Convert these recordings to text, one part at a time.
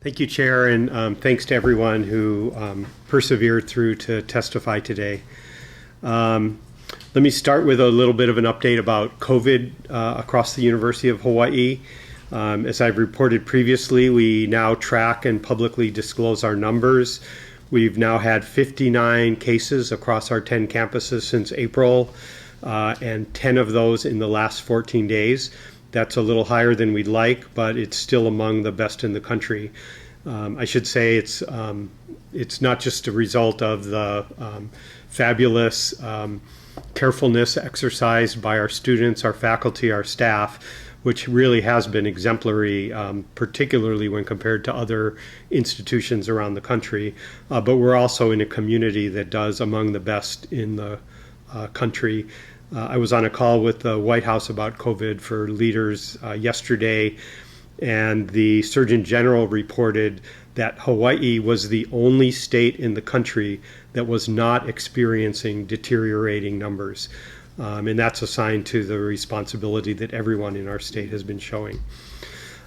Thank you, Chair, and thanks to everyone who persevered through to testify today. Let me start with a little bit of an update about COVID across the University of Hawaii. As I've reported previously, we now track and publicly disclose our numbers. We've now had 59 cases across our 10 campuses since April, and 10 of those in the last 14 days. That's a little higher than we'd like, but it's still among the best in the country. I should say it's not just a result of the fabulous carefulness exercised by our students, our faculty, our staff, which really has been exemplary, particularly when compared to other institutions around the country. But we're also in a community that does among the best in the country. I was on a call with the White House about COVID for leaders yesterday, and the Surgeon General reported that Hawaii was the only state in the country that was not experiencing deteriorating numbers. And that's a sign to the responsibility that everyone in our state has been showing.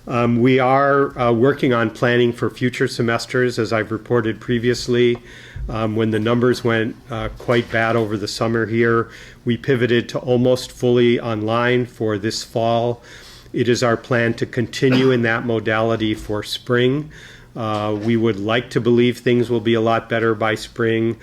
We are working on planning for future semesters, as I've reported previously. When the numbers went quite bad over the summer here, we pivoted to almost fully online for this fall. It is our plan to continue in that modality for spring. We would like to believe things will be a lot better by spring,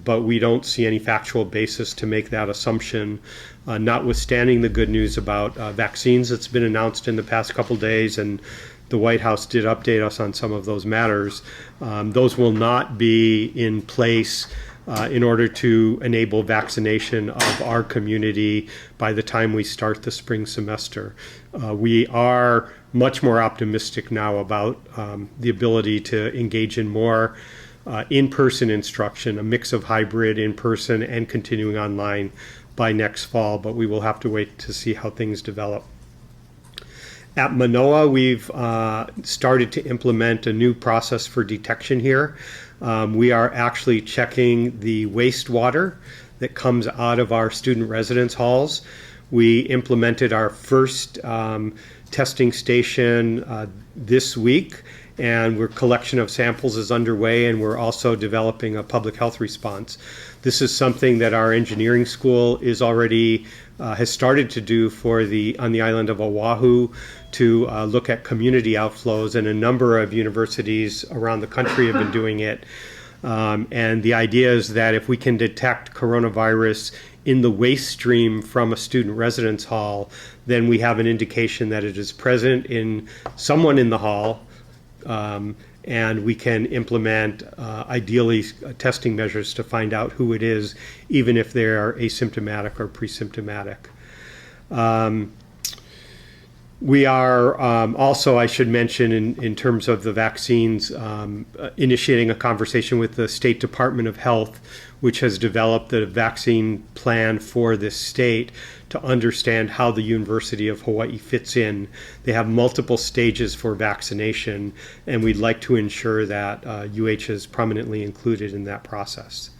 but we don't see any factual basis to make that assumption, notwithstanding the good news about vaccines that's been announced in the past couple days, and the White House did update us on some of those matters. Those will not be in place in order to enable vaccination of our community by the time we start the spring semester. We are much more optimistic now about the ability to engage in more in-person instruction, a mix of hybrid, in-person, and continuing online by next fall, but we will have to wait to see how things develop. At Manoa, we've started to implement a new process for detection here. We are actually checking the wastewater that comes out of our student residence halls. We implemented our first testing station this week, and collection of samples is underway, and we're also developing a public health response. This is something that our engineering school is already has started to do on the island of Oahu to look at community outflows, and a number of universities around the country have been doing it. And the idea is that if we can detect coronavirus in the waste stream from a student residence hall, then we have an indication that it is present in someone in the hall, and we can implement ideally testing measures to find out who it is, even if they are asymptomatic or pre-symptomatic. We are also, I should mention, in terms of the vaccines, initiating a conversation with the State Department of Health, which has developed the vaccine plan for this state to understand how the University of Hawaii fits in. They have multiple stages for vaccination, and we'd like to ensure that UH is prominently included in that process.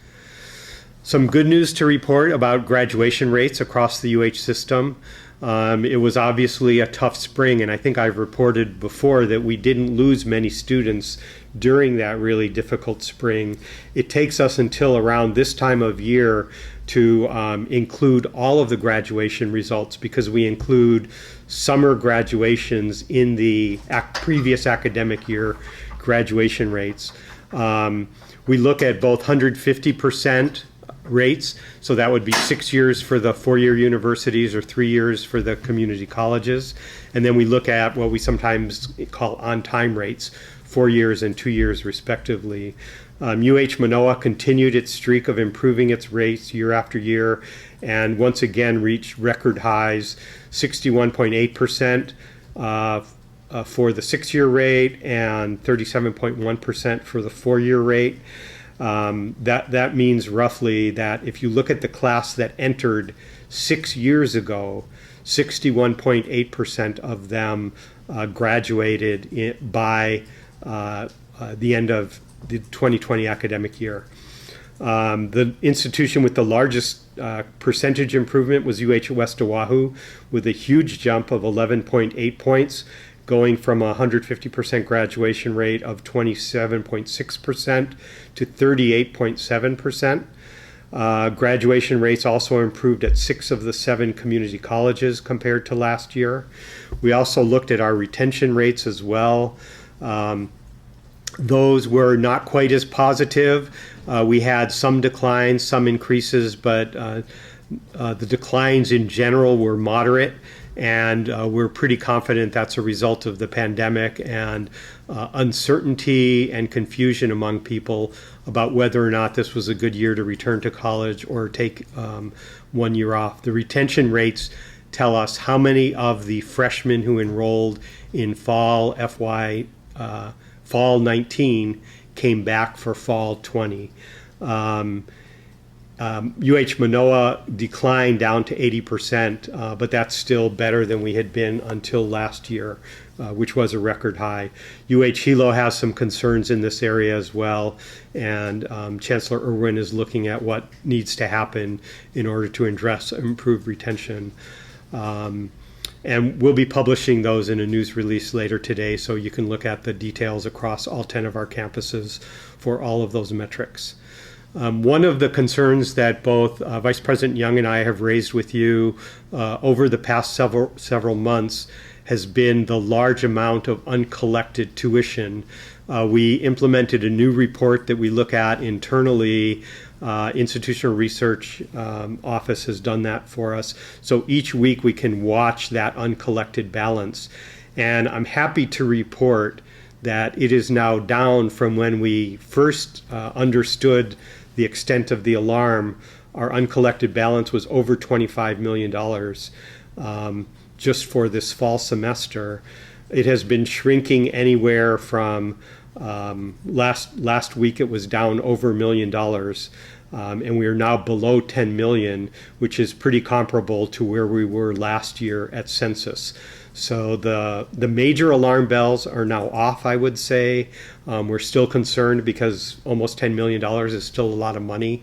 Some good news to report about graduation rates across the UH system. It was obviously a tough spring, and I think I've reported before that we didn't lose many students during that really difficult spring. It takes us until around this time of year to include all of the graduation results, because we include summer graduations in the previous academic year graduation rates. We look at both 150% rates, so that would be 6 years for the four-year universities or 3 years for the community colleges, and then we look at what we sometimes call on-time rates, 4 years and 2 years respectively. UH Manoa continued its streak of improving its rates year after year, and once again reached record highs, 61.8% for the 6-year rate and 37.1% for the 4-year rate. That means roughly that if you look at the class that entered 6 years ago, 61.8% of them graduated by the end of the 2020 academic year. The institution with the largest percentage improvement was UH West Oahu, with a huge jump of 11.8 points, going from a 150% graduation rate of 27.6% to 38.7%. Graduation rates also improved at 6 of the 7 community colleges compared to last year. We also looked at our retention rates as well. Those were not quite as positive. We had some declines, some increases, but the declines in general were moderate, and we're pretty confident that's a result of the pandemic and uncertainty and confusion among people about whether or not this was a good year to return to college or take 1 year off. The retention rates tell us how many of the freshmen who enrolled in fall 19 came back for fall 20. UH Manoa declined down to 80%, but that's still better than we had been until last year, which was a record high. UH Hilo has some concerns in this area as well, and Chancellor Irwin is looking at what needs to happen in order to address improved retention. And we'll be publishing those in a news release later today, so you can look at the details across all 10 of our campuses for all of those metrics. One of the concerns that both Vice President Young and I have raised with you over the past several months has been the large amount of uncollected tuition. We implemented a new report that we look at internally. Institutional Research Office has done that for us. So each week we can watch that uncollected balance. And I'm happy to report that it is now down from when we first understood the extent of the alarm. Our uncollected balance was over $25 million just for this fall semester. It has been shrinking anywhere from last week it was down over $1 million. And we are now below 10 million, which is pretty comparable to where we were last year at census. So the major alarm bells are now off, I would say. We're still concerned because almost $10 million is still a lot of money,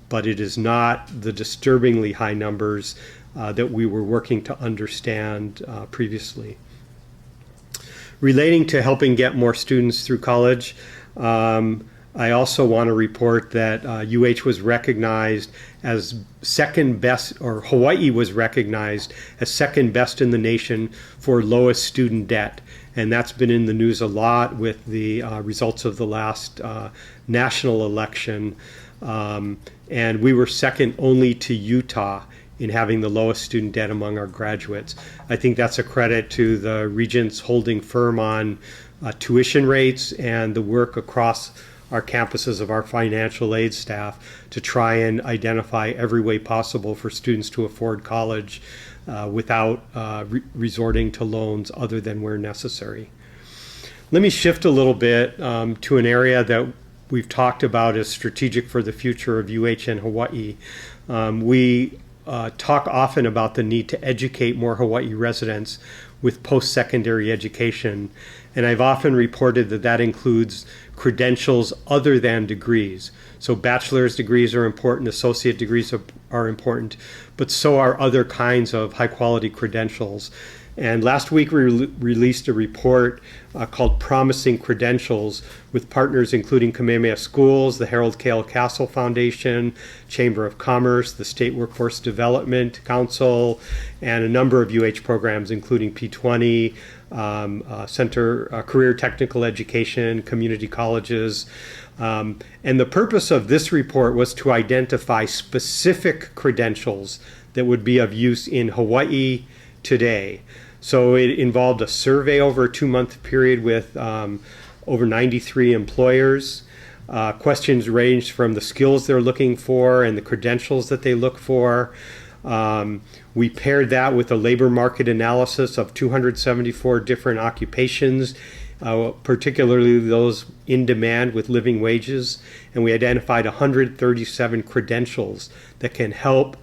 but it is not the disturbingly high numbers that we were working to understand previously. Relating to helping get more students through college, I also want to report that UH was recognized as second best, or Hawaii was recognized as second best in the nation for lowest student debt. And that's been in the news a lot with the results of the last national election. And we were second only to Utah in having the lowest student debt among our graduates. I think that's a credit to the regents holding firm on tuition rates and the work across our campuses of our financial aid staff to try and identify every way possible for students to afford college without resorting to loans other than where necessary. Let me shift a little bit to an area that we've talked about as strategic for the future of UH and Hawaii. We talk often about the need to educate more Hawaii residents with post-secondary education, and I've often reported that that includes credentials other than degrees. So bachelor's degrees are important, associate degrees are important, but so are other kinds of high-quality credentials. And last week we released a report called Promising Credentials with partners including Kamehameha Schools, the Harold K. L. Castle Foundation, Chamber of Commerce, the State Workforce Development Council, and a number of UH programs including P20, Center Career Technical Education, community colleges. And the purpose of this report was to identify specific credentials that would be of use in Hawaii today. So it involved a survey over a 2-month period with over 93 employers. Questions ranged from the skills they're looking for and the credentials that they look for. We paired that with a labor market analysis of 274 different occupations, particularly those in demand with living wages. And we identified 137 credentials that can help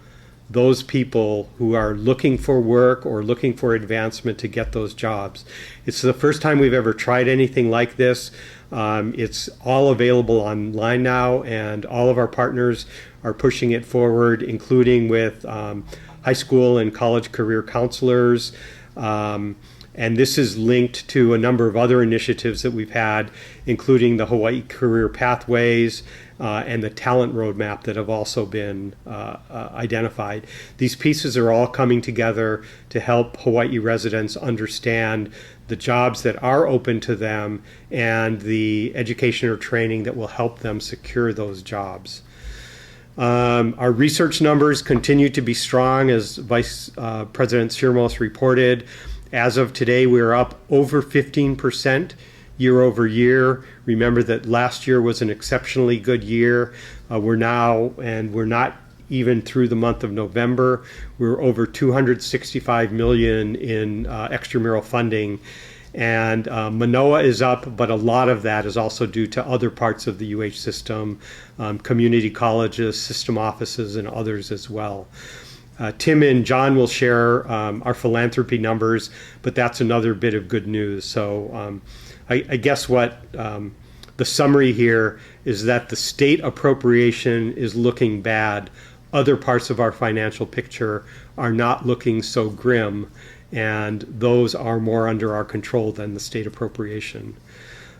those people who are looking for work or looking for advancement to get those jobs. It's the first time we've ever tried anything like this. It's all available online now, and all of our partners are pushing it forward, including with high school and college career counselors. And this is linked to a number of other initiatives that we've had, including the Hawaii Career Pathways and the Talent Roadmap that have also been identified. These pieces are all coming together to help Hawaii residents understand the jobs that are open to them and the education or training that will help them secure those jobs. Our research numbers continue to be strong, as Vice President Sirmos reported. As of today, we're up over 15% year over year. Remember that last year was an exceptionally good year. We're not even through the month of November. We're over $265 million in extramural funding. And Manoa is up, but a lot of that is also due to other parts of the UH system, community colleges, system offices, and others as well. Tim and John will share our philanthropy numbers, but that's another bit of good news. So I guess what the summary here is that the state appropriation is looking bad. Other parts of our financial picture are not looking so grim, and those are more under our control than the state appropriation.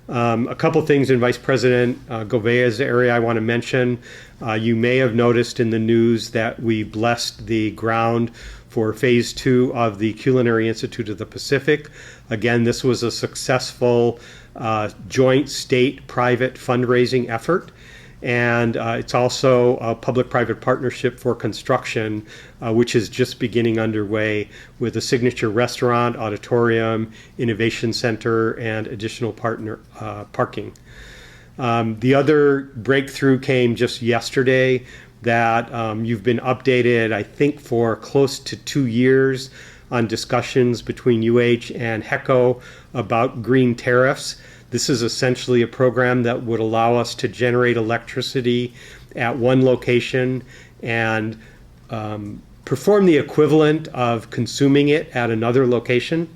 A couple things in Vice President Govea's area I want to mention. You may have noticed in the news that we blessed the ground for Phase 2 of the Culinary Institute of the Pacific. Again, this was a successful joint state-private fundraising effort. And it's also a public-private partnership for construction, which is just beginning underway with a signature restaurant, auditorium, innovation center, and additional parking. The other breakthrough came just yesterday that you've been updated, I think, for close to 2 years on discussions between UH and HECO about green tariffs. This is essentially a program that would allow us to generate electricity at one location and perform the equivalent of consuming it at another location.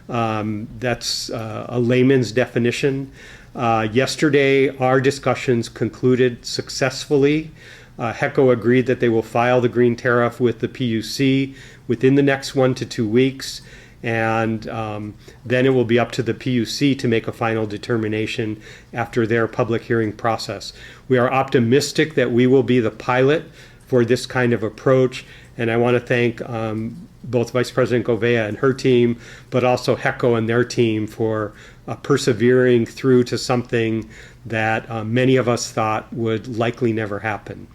That's a layman's definition. Yesterday, our discussions concluded successfully. HECO agreed that they will file the green tariff with the PUC within the next 1 to 2 weeks. And then it will be up to the PUC to make a final determination after their public hearing process. We are optimistic that we will be the pilot for this kind of approach, and I want to thank both Vice President Govea and her team, but also HECO and their team for persevering through to something that many of us thought would likely never happen.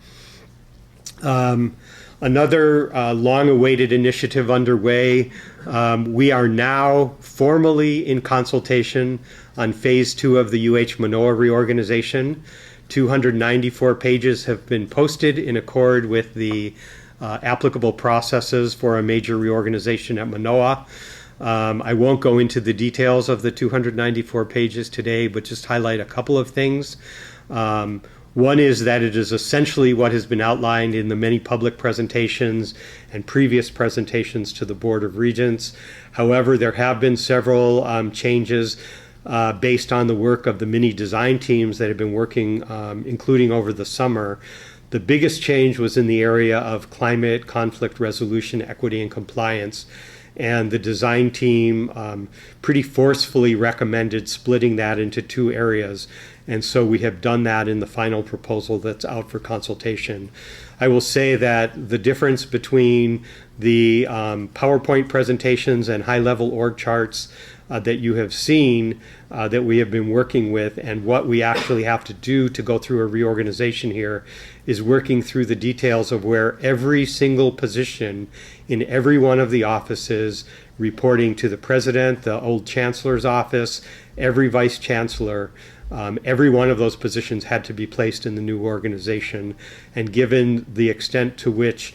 Another long-awaited initiative underway. We are now formally in consultation on Phase 2 of the UH Manoa reorganization. 294 pages have been posted in accord with the applicable processes for a major reorganization at Manoa. I won't go into the details of the 294 pages today, but just highlight a couple of things. One is that it is essentially what has been outlined in the many public presentations and previous presentations to the Board of Regents. However, there have been several changes based on the work of the many design teams that have been working, including over the summer. The biggest change was in the area of climate, conflict resolution, equity, and compliance. And the design team pretty forcefully recommended splitting that into 2 areas. And so we have done that in the final proposal that's out for consultation. I will say that the difference between the PowerPoint presentations and high-level org charts that you have seen that we have been working with and what we actually have to do to go through a reorganization here is working through the details of where every single position in every one of the offices reporting to the president, the old chancellor's office, every vice chancellor, every one of those positions had to be placed in the new organization. And given the extent to which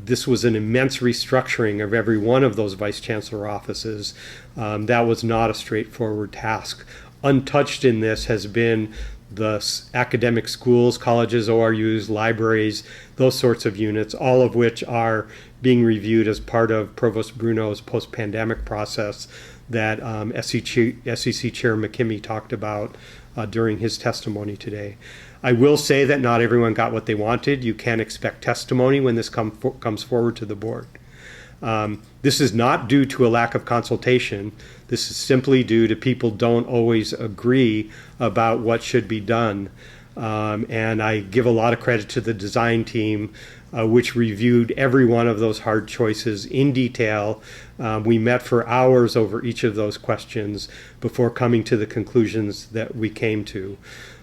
this was an immense restructuring of every one of those vice chancellor offices, that was not a straightforward task. Untouched in this has been the academic schools, colleges, ORUs, libraries, those sorts of units, all of which are being reviewed as part of Provost Bruno's post-pandemic process that SEC Chair McKimmey talked about during his testimony today. I will say that not everyone got what they wanted. You can expect testimony when this comes forward to the board. This is not due to a lack of consultation. This is simply due to people don't always agree about what should be done. And I give a lot of credit to the design team, which reviewed every one of those hard choices in detail. We met for hours over each of those questions before coming to the conclusions that we came to.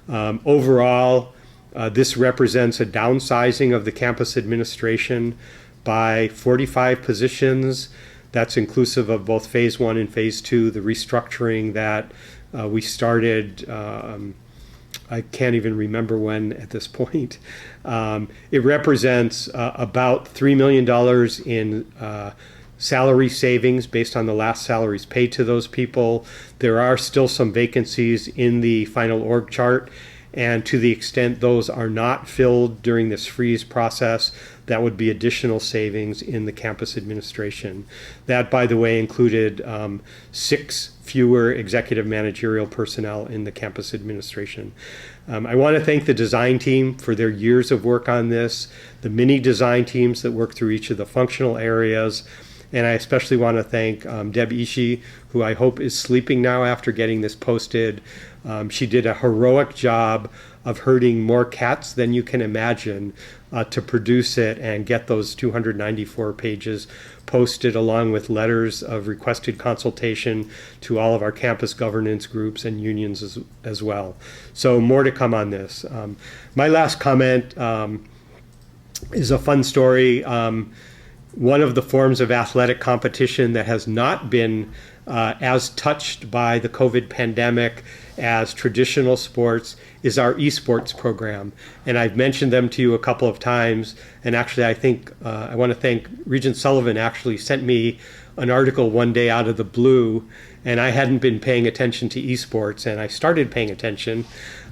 Overall, this represents a downsizing of the campus administration by 45 positions. That's inclusive of both phase 1 and phase 2, the restructuring that we started. I can't even remember when at this point. It represents about $3 million in salary savings based on the last salaries paid to those people. There are still some vacancies in the final org chart, and to the extent those are not filled during this freeze process, that would be additional savings in the campus administration. That, by the way, included 6 fewer executive managerial personnel in the campus administration. I want to thank the design team for their years of work on this, the many design teams that work through each of the functional areas, and I especially want to thank Deb Ishii, who I hope is sleeping now after getting this posted. She did a heroic job of herding more cats than you can imagine to produce it and get those 294 pages posted, along with letters of requested consultation to all of our campus governance groups and unions as well. So more to come on this. My last comment is a fun story. One of the forms of athletic competition that has not been as touched by the COVID pandemic as traditional sports is our esports program. And I've mentioned them to you a couple of times. And actually, I think I want to thank Regent Sullivan actually sent me an article one day out of the blue, and I hadn't been paying attention to esports, and I started paying attention.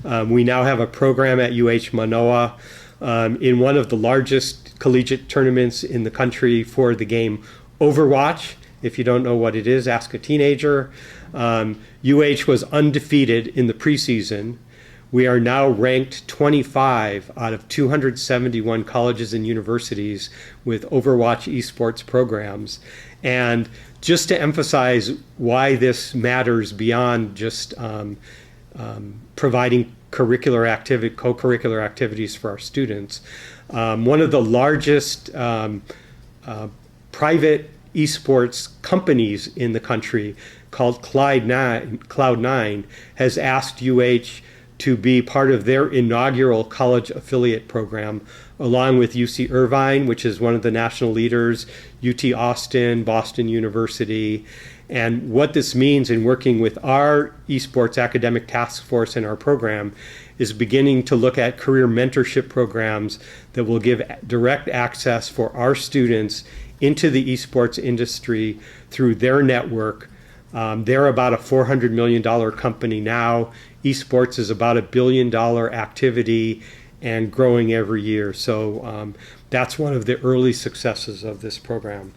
We now have a program at UH Manoa in one of the largest collegiate tournaments in the country for the game Overwatch. If you don't know what it is, ask a teenager. UH was undefeated in the preseason. We are now ranked 25 out of 271 colleges and universities with Overwatch esports programs. And just to emphasize why this matters beyond just providing co-curricular activities for our students, one of the largest private esports companies in the country, called Cloud9, has asked UH to be part of their inaugural college affiliate program, along with UC Irvine, which is one of the national leaders, UT Austin, Boston University. And what this means in working with our esports academic task force in our program is beginning to look at career mentorship programs that will give direct access for our students into the esports industry through their network. They're about a $400 million company now. Esports is about $1 billion activity and growing every year. So that's one of the early successes of this program.